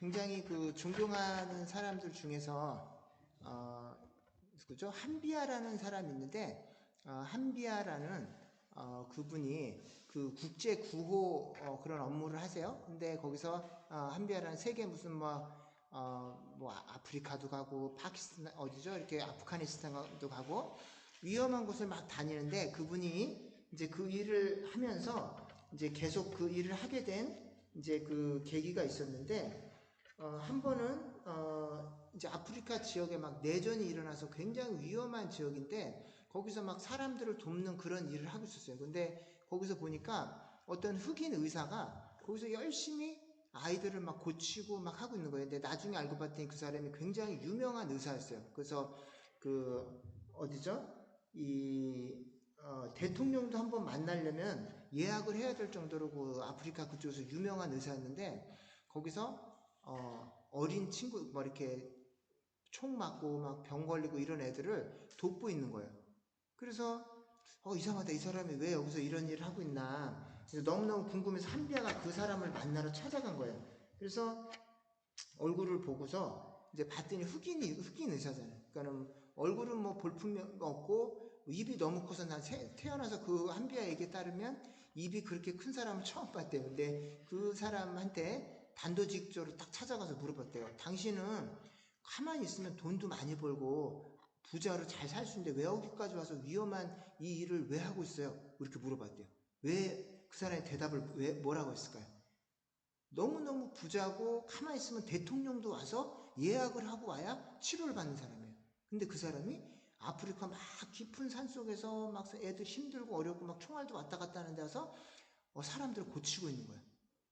굉장히 그 존경하는 사람들 중에서 그죠? 한비아라는 사람이 있는데 한비아라는 그분이 그 국제 구호 그런 업무를 하세요. 근데 거기서 한비아라는 세계 무슨 뭐 아프리카도 가고 파키스탄 어디죠? 이렇게 아프가니스탄도 가고 위험한 곳을 막 다니는데 그분이 이제 그 일을 하면서 이제 계속 그 일을 하게 된 이제 그 계기가 있었는데 한 번은 이제 아프리카 지역에 막 내전이 일어나서 굉장히 위험한 지역인데 거기서 막 사람들을 돕는 그런 일을 하고 있었어요. 근데 거기서 보니까 어떤 흑인 의사가 거기서 열심히 아이들을 막 고치고 막 하고 있는 거예요. 근데 나중에 알고 봤더니 그 사람이 굉장히 유명한 의사였어요. 그래서 그 어디죠? 대통령도 한번 만나려면 예약을 해야 될 정도로 그 아프리카 그쪽에서 유명한 의사였는데 거기서 어린 친구 뭐 이렇게 총 맞고 막 병 걸리고 이런 애들을 돕고 있는 거예요. 그래서 이상하다, 이 사람이 왜 여기서 이런 일을 하고 있나. 그래서 너무너무 궁금해서 한비아가 그 사람을 만나러 찾아간 거예요. 그래서 얼굴을 보고서 이제 봤더니 흑인 의사잖아요. 그러니까는 얼굴은 뭐 볼품이 없고 입이 너무 커서 난 태어나서 그 한비아 얘기에 따르면 입이 그렇게 큰 사람을 처음 봤대요. 근데 그 사람한테 단도직입적으로 딱 찾아가서 물어봤대요. 당신은 가만히 있으면 돈도 많이 벌고 부자로 잘 살 수 있는데 왜 여기까지 와서 위험한 이 일을 왜 하고 있어요? 이렇게 물어봤대요. 왜 그 사람의 대답을 왜 뭐라고 했을까요? 너무너무 부자고 가만히 있으면 대통령도 와서 예약을 하고 와야 치료를 받는 사람이에요. 근데 그 사람이 아프리카 막 깊은 산속에서 막 애들 힘들고 어렵고 막 총알도 왔다 갔다 하는 데 와서 사람들을 고치고 있는 거예요.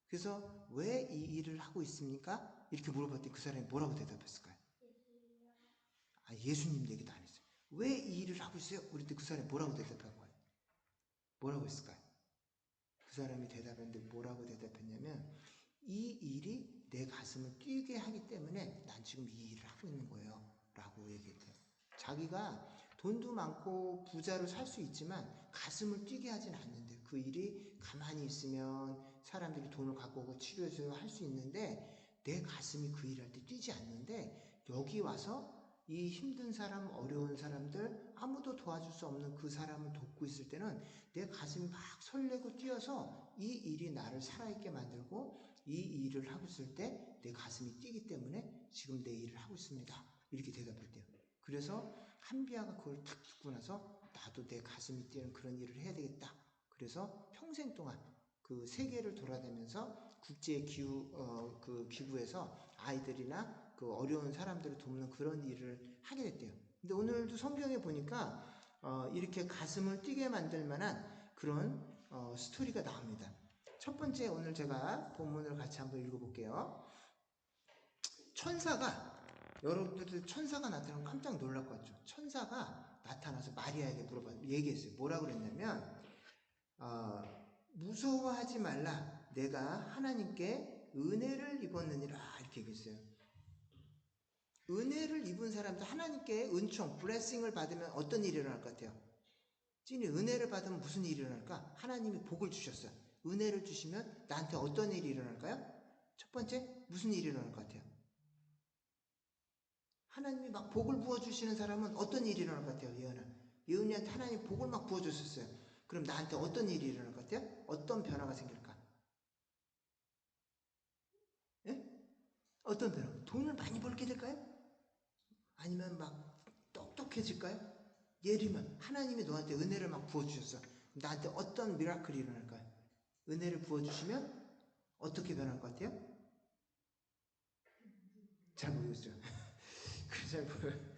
그래서 왜 이 일을 하고 있습니까? 이렇게 물어봤더니 그 사람이 뭐라고 대답했을까요? 예수님 얘기도 안 했어요. 왜 이 일을 하고 있어요? 우리 때 그 사람이 뭐라고 대답한 거예요? 뭐라고 했을까요? 그 사람이 대답했는데 뭐라고 대답했냐면 이 일이 내 가슴을 뛰게 하기 때문에 난 지금 이 일을 하고 있는 거예요 라고 얘기했대요. 자기가 돈도 많고 부자로 살 수 있지만 가슴을 뛰게 하진 않는데 그 일이 가만히 있으면 사람들이 돈을 갖고 오고 치료해서 할 수 있는데 내 가슴이 그 일할 때 뛰지 않는데 여기 와서 이 힘든 사람, 어려운 사람들, 아무도 도와줄 수 없는 그 사람을 돕고 있을 때는 내 가슴이 막 설레고 뛰어서 이 일이 나를 살아있게 만들고 이 일을 하고 있을 때 내 가슴이 뛰기 때문에 지금 내 일을 하고 있습니다. 이렇게 대답했대요. 그래서 한비아가 그걸 탁 듣고 나서 나도 내 가슴이 뛰는 그런 일을 해야 되겠다. 그래서 평생 동안 그 세계를 돌아다니면서 국제 기구에서 아이들이나 그 어려운 사람들을 돕는 그런 일을 하게 됐대요. 근데 오늘도 성경에 보니까 이렇게 가슴을 뛰게 만들 만한 그런 스토리가 나옵니다. 첫 번째 오늘 제가 본문을 같이 한번 읽어볼게요. 여러분들 천사가 나타나면 깜짝 놀랄 것 같죠? 천사가 나타나서 마리아에게 얘기했어요. 뭐라고 그랬냐면 무서워하지 말라. 내가 하나님께 은혜를 입었느니라. 이렇게 얘기했어요. 은혜를 입은 사람도 하나님께 은총, 블레싱을 받으면 어떤 일이 일어날 것 같아요? 찐이 은혜를 받으면 무슨 일이 일어날까? 하나님이 복을 주셨어요. 은혜를 주시면 나한테 어떤 일이 일어날까요? 첫 번째, 무슨 일이 일어날 것 같아요? 하나님이 막 복을 부어주시는 사람은 어떤 일이 일어날 것 같아요? 예은이한테 하나님 복을 막 부어주셨어요. 그럼 나한테 어떤 일이 일어날 것 같아요? 어떤 변화가 생길까? 예? 어떤 변화? 돈을 많이 벌게 될까요? 아니면 막 똑똑해질까요? 예를 들면 하나님이 너한테 은혜를 막 부어주셨어. 나한테 어떤 미라클이 일어날까요? 은혜를 부어주시면 어떻게 변할 것 같아요? 잘 모르겠죠. 잘 모르겠어요.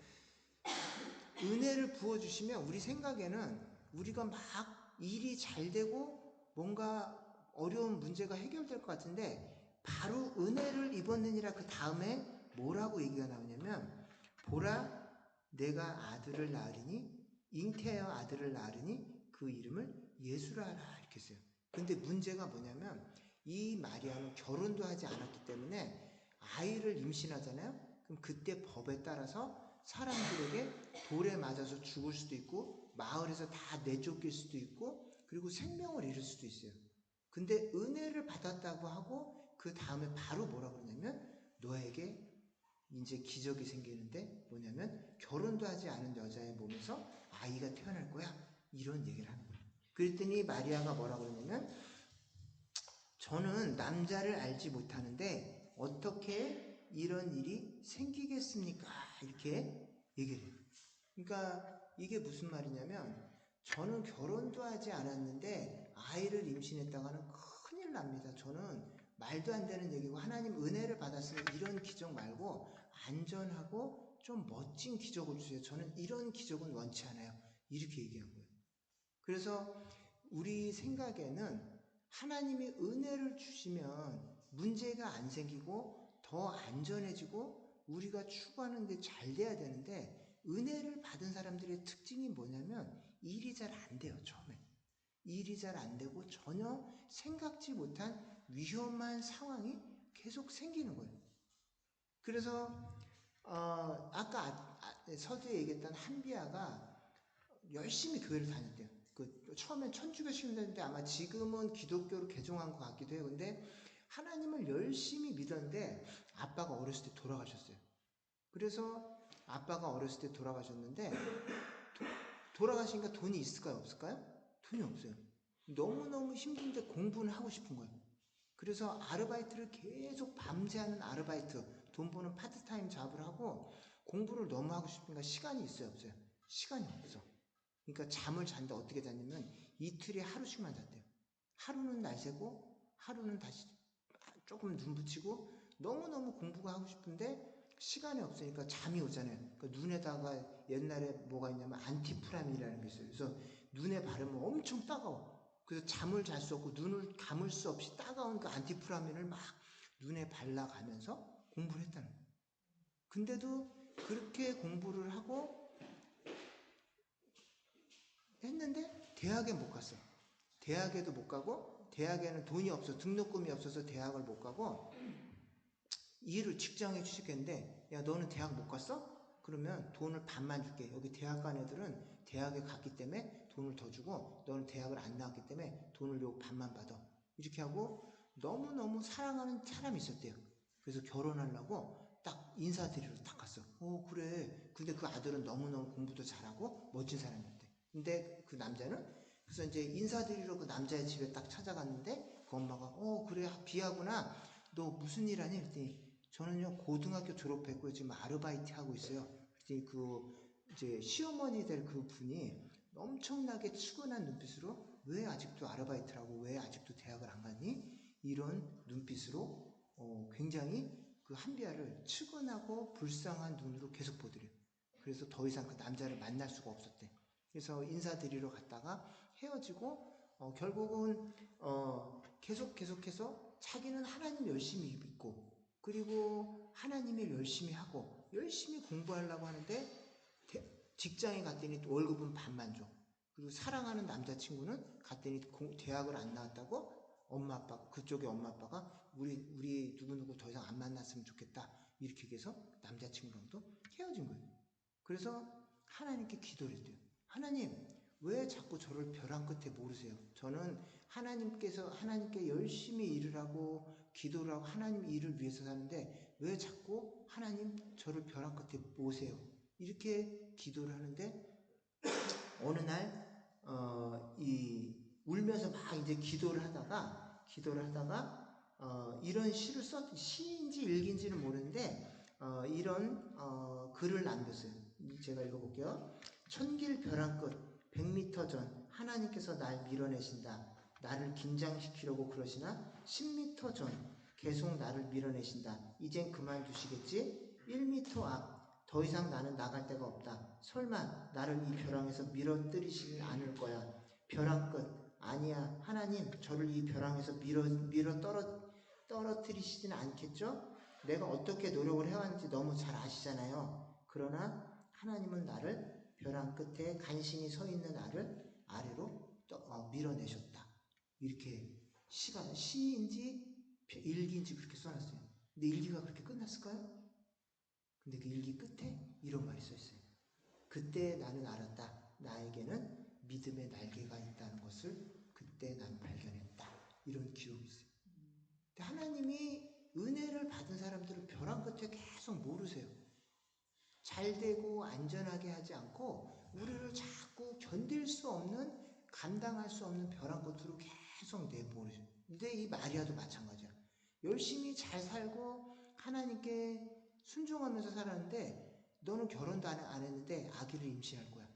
은혜를 부어주시면 우리 생각에는 우리가 막 일이 잘 되고 뭔가 어려운 문제가 해결될 것 같은데 바로 은혜를 입었느니라 그 다음에 뭐라고 얘기가 나오냐면 보라 내가 아들을 낳으리니 잉태하여 아들을 낳으리니 그 이름을 예수라 하라 이렇게 했어요. 근데 문제가 뭐냐면 이 마리아는 결혼도 하지 않았기 때문에 아이를 임신하잖아요. 그럼 그때 법에 따라서 사람들에게 돌에 맞아서 죽을 수도 있고 마을에서 다 내쫓길 수도 있고 그리고 생명을 잃을 수도 있어요. 근데 은혜를 받았다고 하고 그 다음에 바로 뭐라고 그러냐면 너에게 이제 기적이 생기는데 뭐냐면 결혼도 하지 않은 여자의 몸에서 아이가 태어날 거야. 이런 얘기를 하는 거예요. 그랬더니 마리아가 뭐라 그러냐면 저는 남자를 알지 못하는데 어떻게 이런 일이 생기겠습니까? 이렇게 얘기를 해요. 그러니까 이게 무슨 말이냐면 저는 결혼도 하지 않았는데 아이를 임신했다가는 큰일 납니다. 저는 말도 안 되는 얘기고 하나님 은혜를 받았으면 이런 기적 말고 안전하고 좀 멋진 기적을 주세요. 저는 이런 기적은 원치 않아요. 이렇게 얘기한 거예요. 그래서 우리 생각에는 하나님이 은혜를 주시면 문제가 안 생기고 더 안전해지고 우리가 추구하는 게 잘 돼야 되는데 은혜를 받은 사람들의 특징이 뭐냐면 일이 잘 안 돼요. 처음에 일이 잘 안 되고 전혀 생각지 못한 위험한 상황이 계속 생기는 거예요. 그래서 아까 서두에 얘기했던 한비아가 열심히 교회를 다녔대요. 처음엔 천주교 신자인데 아마 지금은 기독교로 개종한 것 같기도 해요. 근데 하나님을 열심히 믿었는데 아빠가 어렸을 때 돌아가셨어요. 그래서 아빠가 어렸을 때 돌아가셨는데 돌아가시니까 돈이 있을까요? 없을까요? 돈이 없어요. 너무너무 힘든데 공부는 하고 싶은 거예요. 그래서 아르바이트를 계속 밤새 하는 아르바이트, 돈 버는 파트타임 잡을 하고 공부를 너무 하고 싶으니까 시간이 있어요? 없어요? 시간이 없어. 그러니까 잠을 잔다. 어떻게 잤냐면 이틀에 하루씩만 잤대요. 하루는 날 새고 하루는 다시 조금 눈 붙이고 너무너무 공부가 하고 싶은데 시간이 없으니까 잠이 오잖아요. 그러니까 눈에다가 옛날에 뭐가 있냐면 안티프라민이라는 게 있어요. 그래서 눈에 바르면 엄청 따가워. 그래서 잠을 잘 수 없고 눈을 감을 수 없이 따가운 그 안티프라민을 막 눈에 발라가면서 공부를 했다는 거예요. 근데도 그렇게 공부를 하고 했는데 대학에 못 갔어. 대학에도 못 가고 대학에는 돈이 없어 등록금이 없어서 대학을 못 가고 일을 직장에 취직했는데 야 너는 대학 못 갔어? 그러면 돈을 반만 줄게. 여기 대학 간 애들은 대학에 갔기 때문에 돈을 더 주고 너는 대학을 안 나왔기 때문에 돈을 요 반만 받아. 이렇게 하고 너무너무 사랑하는 사람이 있었대요. 그래서 결혼하려고 딱 인사드리러 딱 갔어. 그래. 근데 그 아들은 너무너무 공부도 잘하고 멋진 사람이었대. 근데 그 남자는 그래서 이제 인사드리러 그 남자의 집에 딱 찾아갔는데 그 엄마가 그래 비하구나. 너 무슨 일 하니? 그랬더니 저는요 고등학교 졸업했고요 지금 아르바이트 하고 있어요. 그랬더니 이제 시어머니 될 그 분이 엄청나게 측은한 눈빛으로 왜 아직도 아르바이트를 하고 왜 아직도 대학을 안 갔니? 이런 눈빛으로 굉장히 그 한비아를 측은하고 불쌍한 눈으로 계속 보더래요. 그래서 더 이상 그 남자를 만날 수가 없었대. 그래서 인사드리러 갔다가 헤어지고 결국은 계속해서 자기는 하나님 열심히 믿고 그리고 하나님을 열심히 하고 열심히 공부하려고 하는데 직장에 갔더니 월급은 반만 줘. 그리고 사랑하는 남자친구는 갔더니 대학을 안 나왔다고 엄마 아빠 그쪽에 엄마 아빠가 우리 누구누구 더 이상 안 만났으면 좋겠다 이렇게 얘기해서 남자친구랑도 헤어진 거예요. 그래서 하나님께 기도를 했대요. 하나님 왜 자꾸 저를 벼랑 끝에 모르세요? 저는 하나님께 열심히 일을 하고 기도를 하고 하나님 일을 위해서 사는데 왜 자꾸 하나님 저를 벼랑 끝에 모세요? 이렇게 기도를 하는데 어느 날 울면서 막 이제 기도를 하다가 이런 시를 시인지 일기인지는 모르는데 이런 글을 남겼어요. 제가 읽어볼게요. 천길 벼랑 끝 100m 전 하나님께서 날 밀어내신다. 나를 긴장시키려고 그러시나 10m 전 계속 나를 밀어내신다. 이젠 그만두시겠지? 1m 앞 더 이상 나는 나갈 데가 없다. 설마 나를 이 벼랑에서 밀어뜨리시진 않을 거야. 벼랑 끝 아니야. 하나님 저를 이 벼랑에서 밀어 떨어뜨리시진 않겠죠? 내가 어떻게 노력을 해왔는지 너무 잘 아시잖아요. 그러나 하나님은 나를 벼랑 끝에 간신히 서 있는 나를 아래로 밀어내셨다. 이렇게 시인지 일기인지 그렇게 써놨어요. 근데 일기가 그렇게 끝났을까요? 근데 그 일기 끝에 이런 말이 써있어요. 그때 나는 알았다. 나에게는 믿음의 날개가 있다는 것을 그때 난 발견했다. 이런 기록이 있어요. 근데 하나님이 은혜를 받은 사람들은 벼랑 끝에 계속 모르세요. 잘 되고 안전하게 하지 않고 우리를 자꾸 견딜 수 없는, 감당할 수 없는 벼랑 끝으로 계속 내모르죠. 근데 이 마리아도 마찬가지야. 열심히 잘 살고 하나님께 순종하면서 살았는데 너는 결혼도 안 했는데 아기를 임신할 거야.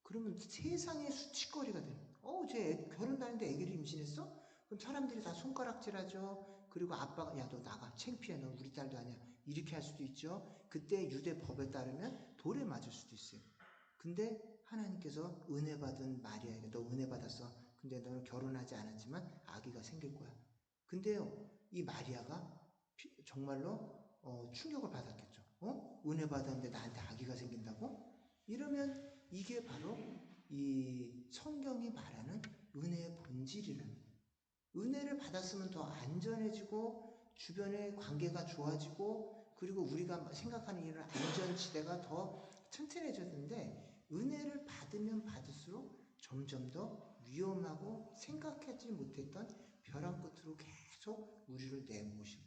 그러면 세상의 수치거리가 되는 거야. 쟤 결혼도 안 했는데 아기를 임신했어? 그럼 사람들이 다 손가락질하죠. 그리고 아빠가 야 너 나가, 창피해, 너 우리 딸도 아니야, 이렇게 할 수도 있죠. 그때 유대 법에 따르면 돌에 맞을 수도 있어요. 근데 하나님께서 은혜 받은 마리아에게 너 은혜 받았어. 근데 너는 결혼하지 않았지만 아기가 생길 거야. 근데요, 이 마리아가 정말로 충격을 받았겠죠. 은혜 받았는데 나한테 아기가 생긴다고? 이러면 이게 바로 이 성경이 말하는 은혜의 본질이라는 거예요. 은혜를 받았으면 더 안전해지고 주변의 관계가 좋아지고 그리고 우리가 생각하는 이런 안전지대가 더 튼튼해졌는데, 은혜를 받으면 받을수록 점점 더 위험하고 생각하지 못했던 벼랑 끝으로 계속 우리를 내모시고.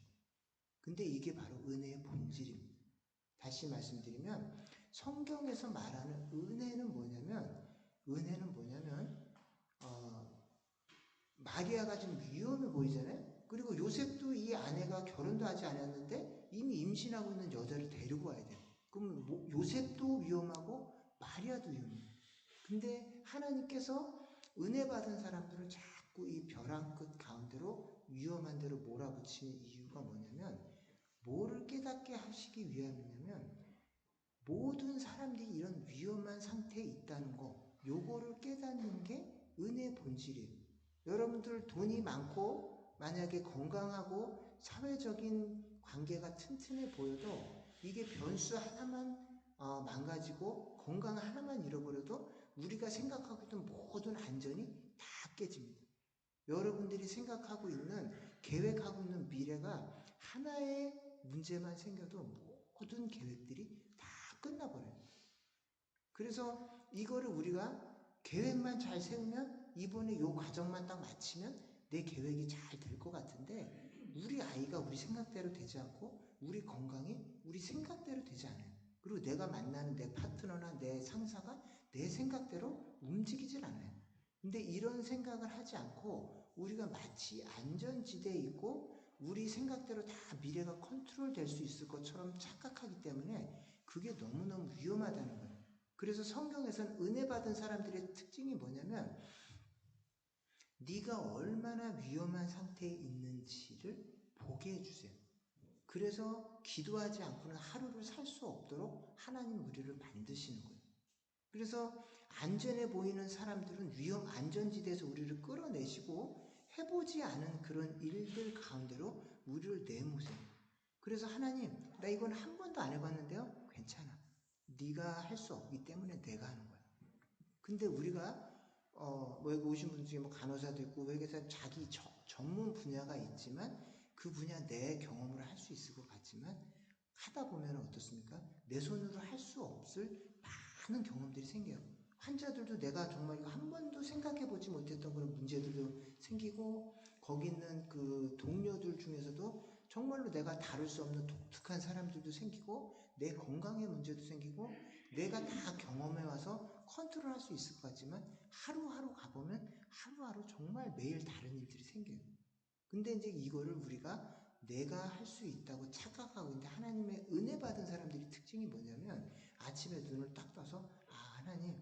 근데 이게 바로 은혜의 본질입니다. 다시 말씀드리면 성경에서 말하는 은혜는 뭐냐면 마리아가 좀 위험해 보이잖아요. 그리고 요셉도 이 아내가 결혼도 하지 않았는데 이미 임신하고 있는 여자를 데리고 와야 돼요. 그럼 요셉도 위험하고 마리아도 위험해요. 근데 하나님께서 은혜 받은 사람들을 자꾸 이 벼랑 끝 가운데로 위험한 데로 몰아붙이는 이유가 뭐냐면, 뭐를 깨닫게 하시기 위함이냐면, 모든 사람들이 이런 위험한 상태에 있다는 거, 요거를 깨닫는 게 은혜의 본질이에요. 여러분들 돈이 많고 만약에 건강하고 사회적인 관계가 튼튼해 보여도 이게 변수 하나만 망가지고 건강 하나만 잃어버려도 우리가 생각하고 있던 모든 안전이 다 깨집니다. 여러분들이 생각하고 있는, 계획하고 있는 미래가 하나의 문제만 생겨도 모든 계획들이 다 끝나버려요. 그래서 이거를 우리가 계획만 잘 세우면, 이번에 요 과정만 딱 마치면 내 계획이 잘 될 것 같은데, 우리 아이가 우리 생각대로 되지 않고 우리 건강이 우리 생각대로 되지 않아요. 그리고 내가 만나는 내 파트너나 내 상사가 내 생각대로 움직이질 않아요. 근데 이런 생각을 하지 않고 우리가 마치 안전지대에 있고 우리 생각대로 다 미래가 컨트롤 될 수 있을 것처럼 착각하기 때문에 그게 너무너무 위험하다는 거예요. 그래서 성경에서는 은혜 받은 사람들의 특징이 뭐냐면, 네가 얼마나 위험한 상태에 있는지를 보게 해주세요. 그래서 기도하지 않고는 하루를 살 수 없도록 하나님 우리를 만드시는 거예요. 그래서 안전해 보이는 사람들은 안전지대에서 우리를 끌어내시고 해보지 않은 그런 일들 가운데로 우리를 내모세요. 그래서 하나님, 나 이건 한 번도 안 해봤는데요. 괜찮아. 네가 할 수 없기 때문에 내가 하는 거야. 근데 우리가 여기 오신 분 중에 간호사도 있고 외계사 자기 전문 분야가 있지만 그 분야 내 경험으로 할 수 있을 것 같지만 하다 보면 어떻습니까? 내 손으로 할 수 없을 많은 경험들이 생겨요. 환자들도 내가 정말 이거 한 번도 생각해보지 못했던 그런 문제들도 생기고, 거기 있는 그 동료들 중에서도 정말로 내가 다룰 수 없는 독특한 사람들도 생기고, 내 건강의 문제도 생기고, 내가 다 경험해와서 컨트롤할 수 있을 것 같지만 하루하루 가보면 하루하루 정말 매일 다른 일들이 생겨요. 근데 이제 이거를 우리가 내가 할 수 있다고 착각하고 있는데, 하나님의 은혜 받은 사람들의 특징이 뭐냐면, 아침에 눈을 딱 떠서 하나님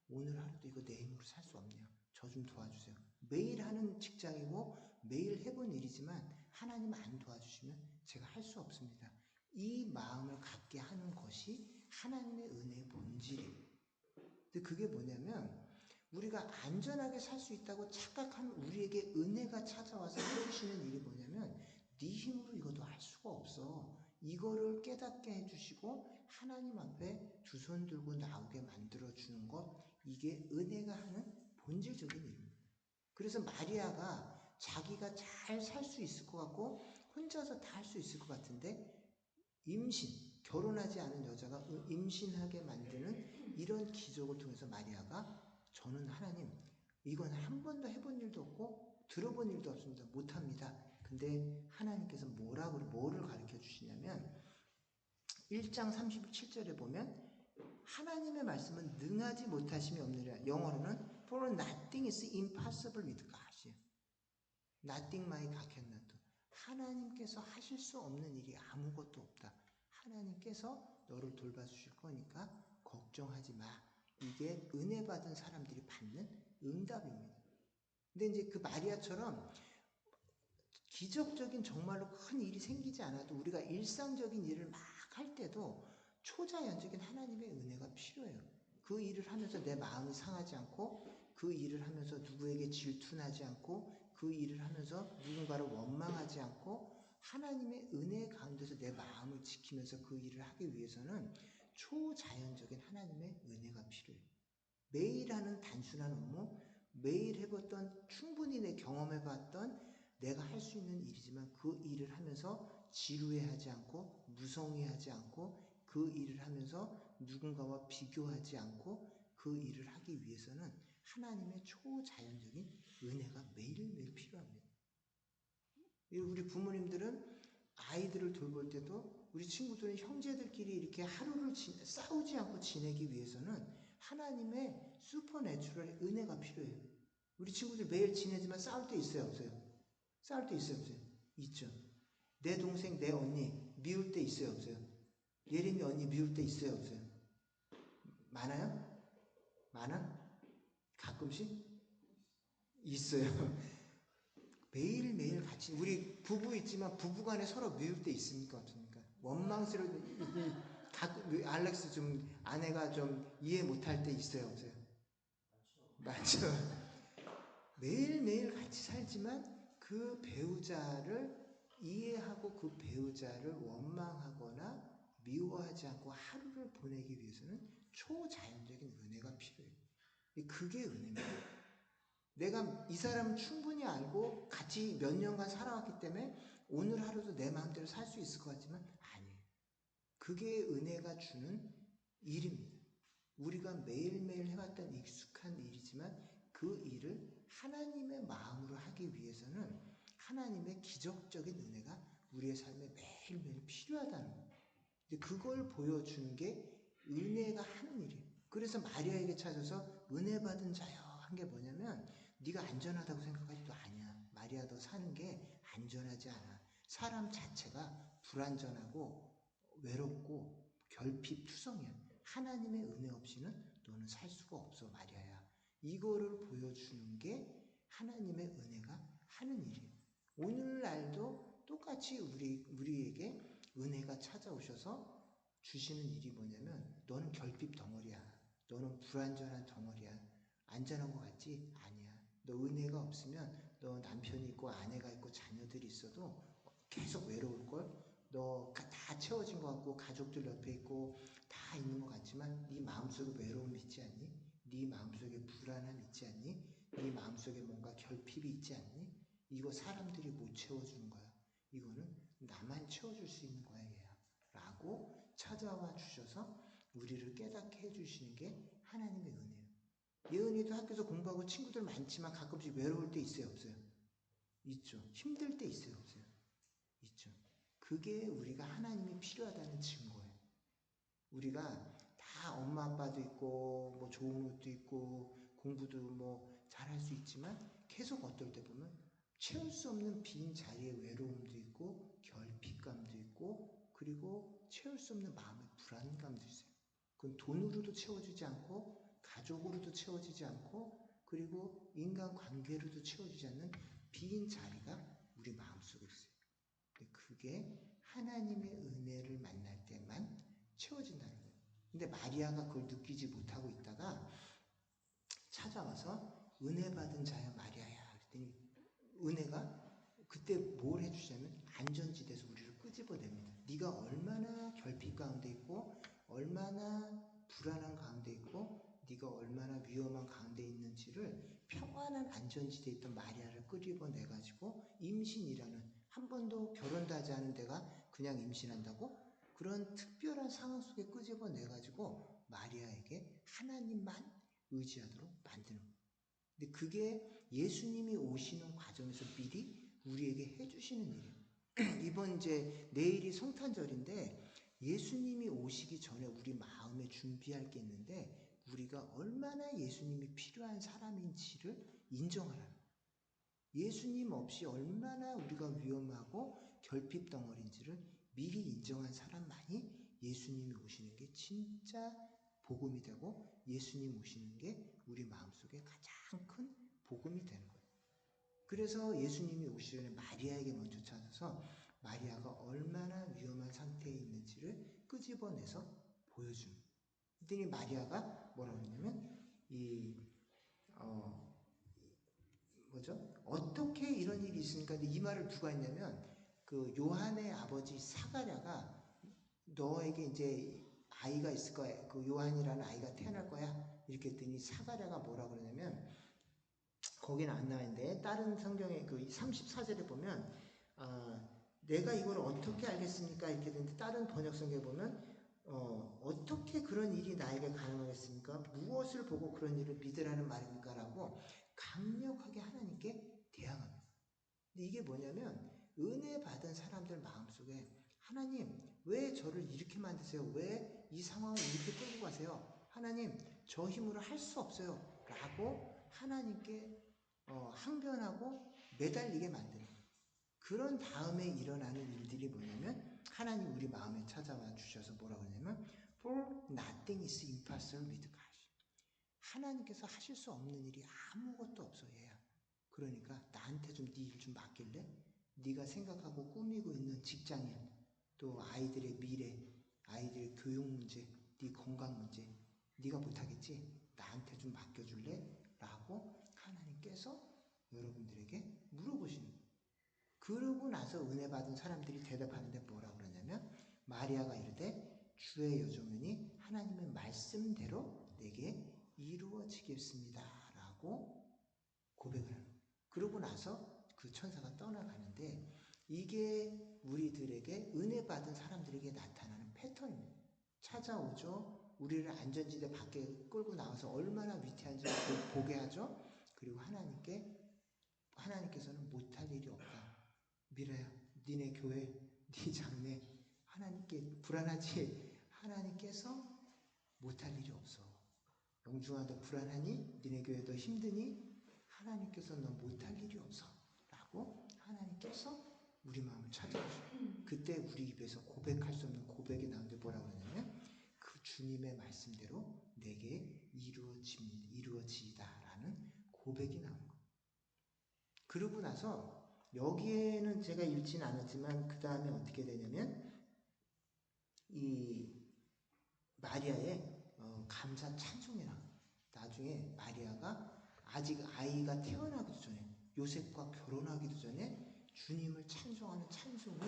오늘 하루도 이거 내 힘으로 살 수 없네요. 저 좀 도와주세요. 매일 하는 직장이고 매일 해본 일이지만 하나님 안 도와주시면 제가 할 수 없습니다. 이 마음을 갖게 하는 것이 하나님의 은혜의 본질이에요. 근데 그게 뭐냐면, 우리가 안전하게 살 수 있다고 착각하는 우리에게 은혜가 찾아와서 해주시는 일이 뭐냐면, 네 힘으로 이것도 할 수가 없어. 이거를 깨닫게 해주시고 하나님 앞에 두 손 들고 나오게 만들어주는 것, 이게 은혜가 하는 본질적인 일입니다. 그래서 마리아가 자기가 잘 살 수 있을 것 같고 혼자서 다 할 수 있을 것 같은데, 결혼하지 않은 여자가 임신하게 만드는 이런 기적을 통해서 마리아가, 저는 하나님 이건 한 번도 해본 일도 없고 들어본 일도 없습니다. 못합니다. 근데 근데 하나님께서 뭐를 가르쳐 주시냐면 1장 37절에 보면 하나님의 말씀은 능하지 못하심이 없느니라. 영어로는 For nothing is impossible with God. Nothing my God cannot do. 하나님께서 하실 수 없는 일이 아무것도 없다. 하나님께서 너를 돌봐주실 거니까 걱정하지 마. 이게 은혜 받은 사람들이 받는 응답입니다. 근데 이제 그 마리아처럼 기적적인 정말로 큰 일이 생기지 않아도 우리가 일상적인 일을 막 할 때도 초자연적인 하나님의 은혜가 필요해요. 그 일을 하면서 내 마음이 상하지 않고, 그 일을 하면서 누구에게 질투나지 않고, 그 일을 하면서 누군가를 원망하지 않고, 하나님의 은혜 가운데서 내 마음을 지키면서 그 일을 하기 위해서는 초자연적인 하나님의 은혜가 필요해요. 매일 하는 단순한 업무, 매일 해봤던, 충분히 내 경험해봤던 내가 할 수 있는 일이지만 그 일을 하면서 지루해하지 않고 무성의하지 않고 그 일을 하면서 누군가와 비교하지 않고 그 일을 하기 위해서는 하나님의 초자연적인 은혜가 매일매일 필요합니다. 우리 부모님들은 아이들을 돌볼 때도 우리 친구들은 형제들끼리 이렇게 하루를 싸우지 않고 지내기 위해서는 하나님의 슈퍼내추럴의 은혜가 필요해요. 우리 친구들 매일 지내지만 싸울 때 있어요, 없어요? 싸울 때 있어요, 없어요? 있죠. 내 동생, 내 언니 미울 때 있어요, 없어요? 예림이 언니 미울 때 있어요, 없어요? 많아요? 많아? 가끔씩? 있어요. 매일매일 같이, 우리 부부 있지만 부부간에 서로 미울 때 있습니까, 없습니까? 원망스러운, 가끔, 알렉스 좀, 아내가 좀 이해 못할 때 있어요, 없어요? 맞죠. 매일매일 같이 살지만 그 배우자를 이해하고 그 배우자를 원망하거나 미워하지 않고 하루를 보내기 위해서는 초자연적인 은혜가 필요해요. 그게 은혜입니다. 내가 이 사람을 충분히 알고 같이 몇 년간 살아왔기 때문에 오늘 하루도 내 마음대로 살 수 있을 것 같지만 아니에요. 그게 은혜가 주는 일입니다. 우리가 매일매일 해왔던 익숙한 일이지만 그 일을 하나님의 마음으로 하기 위해서는 하나님의 기적적인 은혜가 우리의 삶에 매일매일 필요하다는 거예요. 그걸 보여주는 게 은혜가 하는 일이에요. 그래서 마리아에게 찾아서 은혜 받은 자여 한 게 뭐냐면 네가 안전하다고 생각하지도 아니야. 마리아 너 사는 게 안전하지 않아. 사람 자체가 불안전하고 외롭고 결핍투성이야. 하나님의 은혜 없이는 너는 살 수가 없어 마리아야. 이거를 보여주는 게 하나님의 은혜가 하는 일이에요. 오늘날도 똑같이 우리에게 은혜가 찾아오셔서 주시는 일이 뭐냐면 너는 결핍 덩어리야. 너는 불안전한 덩어리야. 안전한 것 같지? 아니야. 너 은혜가 없으면 너 남편이 있고 아내가 있고 자녀들이 있어도 계속 외로울걸? 너 다 채워진 것 같고 가족들 옆에 있고 다 있는 것 같지만 네 마음속에 외로움 있지 않니? 네 마음속에 불안함 있지 않니? 네 마음속에 뭔가 결핍이 있지 않니? 이거 사람들이 못 채워주는 거야. 이거는 나만 채워줄 수 있는 거야 얘야. 라고 찾아와 주셔서 우리를 깨닫게 해주시는 게 하나님의 은혜예요. 예은이도 학교에서 공부하고 친구들 많지만 가끔씩 외로울 때 있어요, 없어요? 있죠. 힘들 때 있어요, 없어요? 있죠. 그게 우리가 하나님이 필요하다는 증거예요. 우리가 다 엄마 아빠도 있고 뭐 좋은 옷도 있고 공부도 뭐 잘할 수 있지만 계속 어떨 때 보면 채울 수 없는 빈 자리에 외로움도 있고 결핍감도 있고 그리고 채울 수 없는 마음의 불안감도 있어요. 그건 돈으로도 채워지지 않고 가족으로도 채워지지 않고 그리고 인간관계로도 채워지지 않는 빈 자리가 우리 마음속에 있어요. 그게 하나님의 은혜를 만날 때만 채워진다는 거예요. 근데 마리아가 그걸 느끼지 못하고 있다가 찾아와서 은혜 받은 자야 마리아야 그랬더니 은혜가 그때 뭘 해주시냐면 안전지대에서 우리를 끄집어냅니다. 네가 얼마나 결핍 가운데 있고 얼마나 불안한 가운데 있고 네가 얼마나 위험한 가운데 있는지를 평안한 안전지대에 있던 마리아를 끄집어내가지고 임신이라는 한 번도 결혼도 하지 않은 데가 그냥 임신한다고? 그런 특별한 상황 속에 끄집어내가지고 마리아에게 하나님만 의지하도록 만드는 거예요. 근데 그게 예수님이 오시는 과정에서 미리 우리에게 해주시는 일이에요. 이번 이제 내일이 성탄절인데 예수님이 오시기 전에 우리 마음에 준비할 게 있는데 우리가 얼마나 예수님이 필요한 사람인지를 인정하라는 거예요. 예수님 없이 얼마나 우리가 위험하고 결핍 덩어리인지를 미리 인정한 사람만이 예수님이 오시는 게 진짜 복음이 되고 예수님 오시는 게 우리 마음속에 가장 큰 복음이 되는 거예요. 그래서 예수님이 오시기 전에 마리아에게 먼저 찾아서 마리아가 얼마나 위험한 상태에 있는지를 끄집어내서 보여주는 거예요. 그랬더니 마리아가 뭐라고 했냐면 어떻게 이런 일이 있으니까 이 말을 누가 했냐면 그 요한의 아버지 사가랴가 너에게 이제 아이가 있을 거야. 그 요한이라는 아이가 태어날 거야. 이렇게 했더니 사가랴가 뭐라 그러냐면 거기는 안 나와있는데 다른 성경의 그 34절에 보면 내가 이걸 어떻게 알겠습니까? 이렇게 되는데 다른 번역 성경에 보면 어떻게 그런 일이 나에게 가능하겠습니까? 무엇을 보고 그런 일을 믿으라는 말입니까? 라고 강력하게 하나님께 대항합니다. 근데 이게 뭐냐면 은혜 받은 사람들 마음속에 하나님 왜 저를 이렇게 만드세요? 왜 이 상황을 이렇게 끌고 가세요? 하나님 저 힘으로 할 수 없어요. 라고 하나님께 항변하고 매달리게 만드는 거예요. 그런 다음에 일어나는 일들이 뭐냐면 하나님 우리 마음에 찾아와 주셔서 뭐라고 하냐면 For nothing is impossible with God. 하나님께서 하실 수 없는 일이 아무것도 없어 얘야. 그러니까 나한테 좀 네 일 좀 맡길래? 네가 생각하고 꾸미고 있는 직장일, 또 아이들의 미래, 아이들의 교육 문제, 네 건강 문제, 네가 못하겠지? 나한테 좀 맡겨줄래? 라고 하나님께서 여러분들에게 물어보시는 거예요. 그러고 나서 은혜 받은 사람들이 대답하는데 뭐라고 그러냐면 마리아가 이르되 주의 여종이니 하나님의 말씀대로 내게 이루어지겠습니다. 라고 고백을 하는 거예요. 그러고 나서 그 천사가 떠나가는데 이게 우리들에게 은혜 받은 사람들에게 나타나는 패턴입니다. 찾아오죠. 우리를 안전지대 밖에 끌고 나와서 얼마나 위태한지 보게 하죠. 그리고 하나님께서는 못할 일이 없다. 미라야, 니네 교회, 네 장래 하나님께 불안하지? 하나님께서 못할 일이 없어. 영중아 너 불안하니? 니네 교회도 힘드니? 하나님께서 너 못할 일이 없어. 라고 하나님께서 우리 마음을 찾아오셔. 그때 우리 입에서 고백할 수 없는 고백이 나오는데 뭐라고 그러냐면 그 주님의 말씀대로 내게 이루어지다라는 고백이 나오는 거예요. 그러고 나서 여기에는 제가 읽지는 않았지만 그 다음에 어떻게 되냐면 이 마리아의 감사 찬송이라 나중에 마리아가 아직 아이가 태어나기도 전에 요셉과 결혼하기도 전에 주님을 찬송하는 찬송이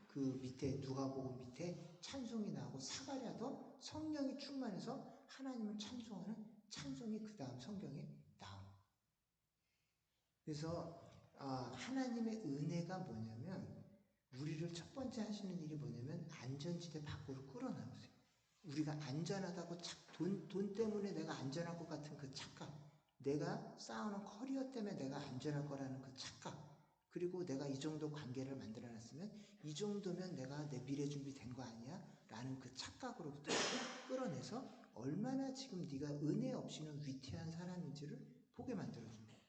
그 밑에 누가복음 밑에 찬송이 나오고 사가랴도 성령이 충만해서 하나님을 찬송하는 찬송이 그 다음 성경에 나옵니다. 그래서 하나님의 은혜가 뭐냐면 우리를 첫 번째 하시는 일이 뭐냐면 안전지대 밖으로 끌어나오세요. 우리가 안전하다고 돈 때문에 내가 안전할 것 같은 그 착각, 내가 쌓아놓은 커리어 때문에 내가 안전할 거라는 그 착각, 그리고 내가 이 정도 관계를 만들어놨으면 이 정도면 내가 내 미래 준비된 거 아니야? 라는 그 착각으로부터 끌어내서 얼마나 지금 네가 은혜 없이는 위태한 사람인지를 보게 만들어준다.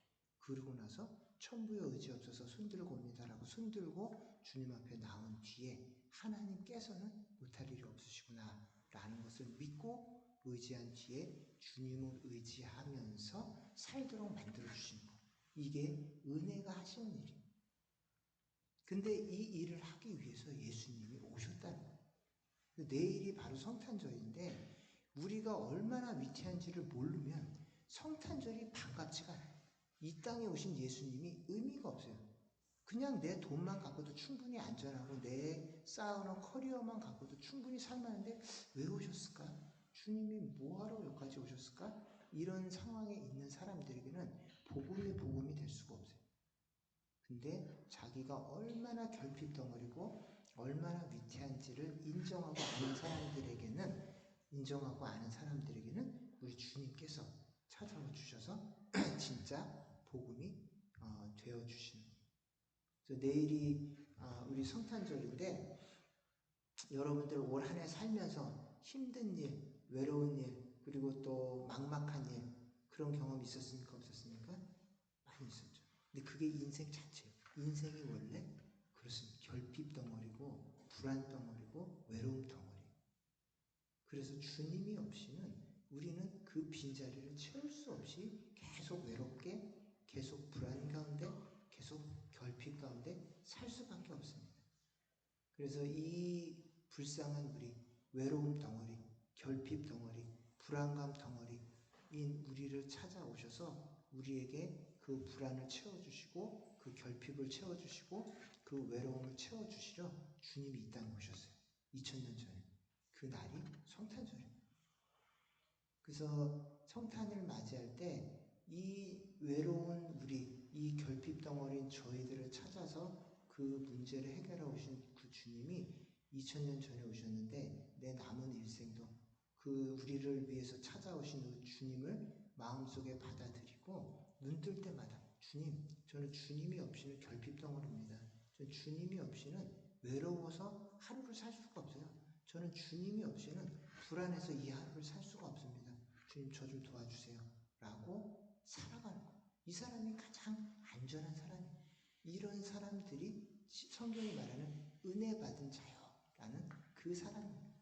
그러고 나서 천부의 의지 없어서 손들고 옵니다라고 손들고 주님 앞에 나온 뒤에 하나님께서는 못할 일이 없으시구나 라는 것을 믿고 의지한 뒤에 주님을 의지하면서 살도록 만들어주시는 것. 이게 은혜가 하시는 일입니다. 근데 이 일을 하기 위해서 예수님이 오셨다는 거예요. 내일이 바로 성탄절인데 우리가 얼마나 위태한지를 모르면 성탄절이 반갑지가 않아요. 이 땅에 오신 예수님이 의미가 없어요. 그냥 내 돈만 갖고도 충분히 안전하고 내 쌓아놓은 커리어만 갖고도 충분히 살만한데 왜 오셨을까? 주님이 뭐하러 여기까지 오셨을까? 이런 상황에 있는 사람들에게는 복음이 될 수가 없어요. 근데 자기가 얼마나 결핍 덩어리고 얼마나 위태한지를 인정하고 아는 사람들에게는 우리 주님께서 찾아와 주셔서 진짜 복음이 되어 주시는 거예요. 그래서 내일이 우리 성탄절인데 여러분들 올 한 해 살면서 힘든 일, 외로운 일, 그리고 또 막막한 일 그런 경험 있었습니까? 없었습니까? 많이 있었죠. 근데 그게 인생 자체예요. 인생이 원래 그렇습니다. 결핍 덩어리고 불안 덩어리고 외로움 덩어리. 그래서 주님이 없이는 우리는 그 빈자리를 채울 수 없이 계속 외롭게, 계속 불안 가운데, 계속 결핍 가운데 살 수밖에 없습니다. 그래서 이 불쌍한 우리, 외로움 덩어리, 결핍 덩어리, 불안감 덩어리인 우리를 찾아오셔서 우리에게 그 불안을 채워주시고 그 결핍을 채워주시고 그 외로움을 채워주시려 주님이 이 땅에 오셨어요. 2000년 전에. 그 날이 성탄절입니다. 그래서 성탄을 맞이할 때 이 외로운 우리, 이 결핍 덩어리인 저희들을 찾아서 그 문제를 해결해 오신 그 주님이 2000년 전에 오셨는데 내 남은 일생도 그 우리를 위해서 찾아오신 그 주님을 마음속에 받아들이고 눈 뜰 때마다 주님, 저는 주님이 없이는 결핍 덩어리입니다. 저는 주님이 없이는 외로워서 하루를 살 수가 없어요. 저는 주님이 없이는 불안해서 이 하루를 살 수가 없습니다. 주님 저 좀 도와주세요. 라고 살아가는 거예요. 이 사람이 가장 안전한 사람이에요. 이런 사람들이 성경이 말하는 은혜 받은 자요라는 그 사람입니다.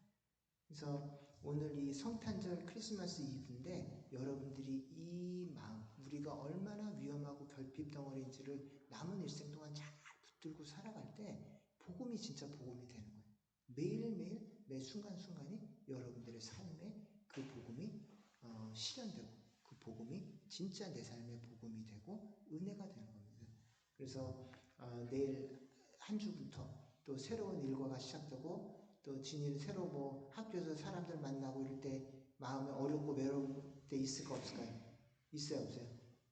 그래서 오늘 이 성탄절 크리스마스 이브인데 여러분들이 이 마음, 우리가 얼마나 위험하고 결핍 덩어리인지를 남은 일생 동안 잘 붙들고 살아갈 때 복음이 진짜 복음이 되는 거예요. 매일매일 매 순간순간이 여러분들의 삶에 그 복음이 실현되고 그 복음이 진짜 내 삶의 복음이 되고 은혜가 되는 겁니다. 그래서 내일 한 주부터 또 새로운 일과가 시작되고 또 진이는 새로 뭐 학교에서 사람들 만나고 이럴 때 마음이 어렵고 외로울 때 있을까 없을까요? 있어요 없어요?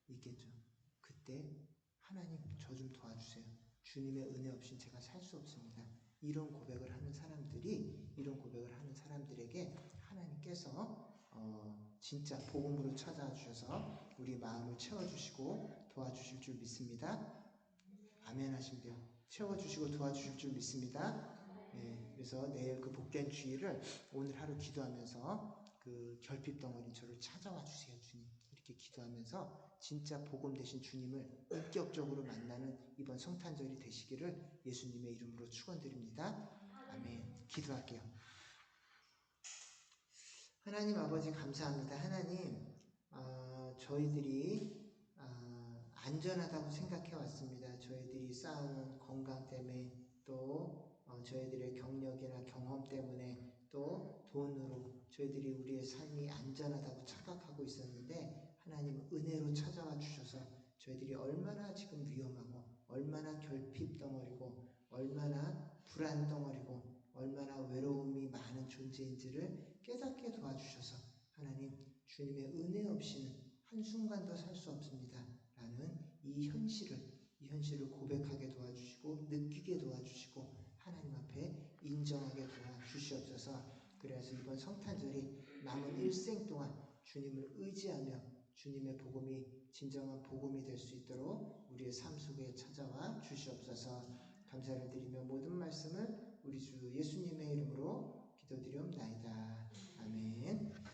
있겠죠. 그때 하나님 저 좀 도와주세요. 주님의 은혜 없이 제가 살 수 없습니다. 이런 고백을 하는 사람들에게 하나님께서 진짜 복음으로 찾아와 주셔서 우리 마음을 채워주시고 도와주실 줄 믿습니다. 아멘 하시면 돼요. 채워주시고 도와주실 줄 믿습니다. 네, 그래서 내일 그 복된 주일을 오늘 하루 기도하면서 그 결핍 덩어리 저를 찾아와 주세요 주님 이렇게 기도하면서 진짜 복음 되신 주님을 인격적으로 만나는 이번 성탄절이 되시기를 예수님의 이름으로 축원드립니다. 아멘. 기도할게요. 하나님 아버지 감사합니다. 하나님 저희들이 안전하다고 생각해 왔습니다. 저희들이 쌓아놓은 건강 때문에 또 저희들의 경력이나 경험 때문에 또 돈으로 저희들이 우리의 삶이 안전하다고 착각하고 있었는데 하나님 은혜로 찾아와 주셔서 저희들이 얼마나 지금 위험하고 얼마나 결핍 덩어리고 얼마나 불안 덩어리고 얼마나 외로움이 많은 존재인지를 깨닫게 도와주셔서 하나님 주님의 은혜 없이는 한순간도 살 수 없습니다. 라는 이 현실을 고백하게 도와주시고 느끼게 도와주시고 하나님 앞에 인정하게 도와주시옵소서. 그래서 이번 성탄절이 남은 일생 동안 주님을 의지하며 주님의 복음이 진정한 복음이 될 수 있도록 우리의 삶 속에 찾아와 주시옵소서. 감사를 드리며 모든 말씀을 우리 주 예수님의 이름으로 기도드리옵나이다. 아멘.